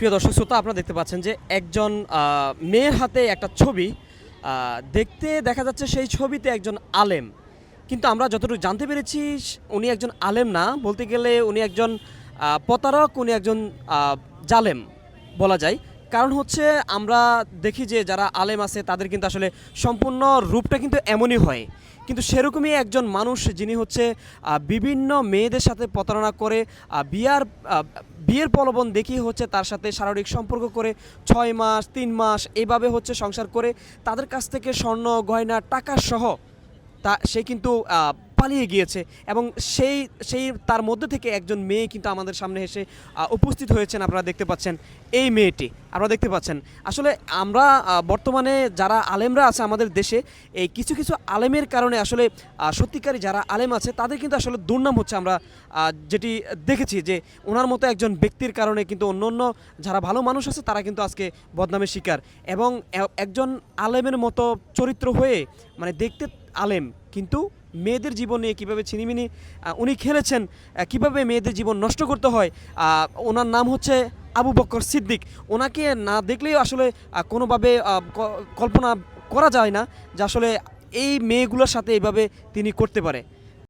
প্রিয় দর্শক শ্রোতা, আপনারা দেখতে পাচ্ছেন যে একজন মেয়ের হাতে একটা ছবি। দেখতে দেখা যাচ্ছে সেই ছবিতে একজন আলেম, কিন্তু আমরা যতটুকু জানতে পেরেছি উনি একজন আলেম না, বলতে গেলে উনি একজন প্রতারক, উনি একজন জালেম বলা যায়। কারণ হচ্ছে আমরা দেখি যে যারা আলেম আছে তাদের কিন্তু আসলে সম্পূর্ণ রূপটা কিন্তু এমনই হয়, কিন্তু সেরকমই একজন মানুষ যিনি হচ্ছে বিভিন্ন মেয়েদের সাথে প্রতারণা করে, বিয়ার বিয়ের প্রলোভন দেখিয়ে হচ্ছে তার সাথে শারীরিক সম্পর্ক করে 6 মাস 3 মাস এইভাবে হচ্ছে সংসার করে তাদের কাছ থেকে স্বর্ণ গয়না টাকা সহ সে কিন্তু পালিয়ে গিয়েছে। এবং সেই সেই তার মধ্যে থেকে একজন মেয়ে কিন্তু আমাদের সামনে এসে উপস্থিত হয়েছেন। আপনারা দেখতে পাচ্ছেন এই মেয়েটি, আপনারা দেখতে পাচ্ছেন। আসলে আমরা বর্তমানে যারা আলেমরা আছে আমাদের দেশে, এই কিছু কিছু আলেমের কারণে আসলে সত্যিকারী যারা আলেম আছে তাদের কিন্তু আসলে দুর্নাম হচ্ছে। আমরা যেটি দেখেছি যে ওনার মতো একজন ব্যক্তির কারণে কিন্তু অন্য অন্য যারা ভালো মানুষ আছে তারা কিন্তু আজকে বদনামের শিকার। এবং একজন আলেমের মতো চরিত্র হয়ে, মানে দেখতে আলেম কিন্তু মেয়েদের জীবন নিয়ে কীভাবে ছিনিমিনি উনি খেলেছেন, কিভাবে মেয়েদের জীবন নষ্ট করতে হয়। ওনার নাম হচ্ছে আবু বকর সিদ্দিক। ওনাকে না দেখলেই আসলে কোনোভাবে কল্পনা করা যায় না যে আসলে এই মেয়েগুলোর সাথে এইভাবে তিনি করতে পারে।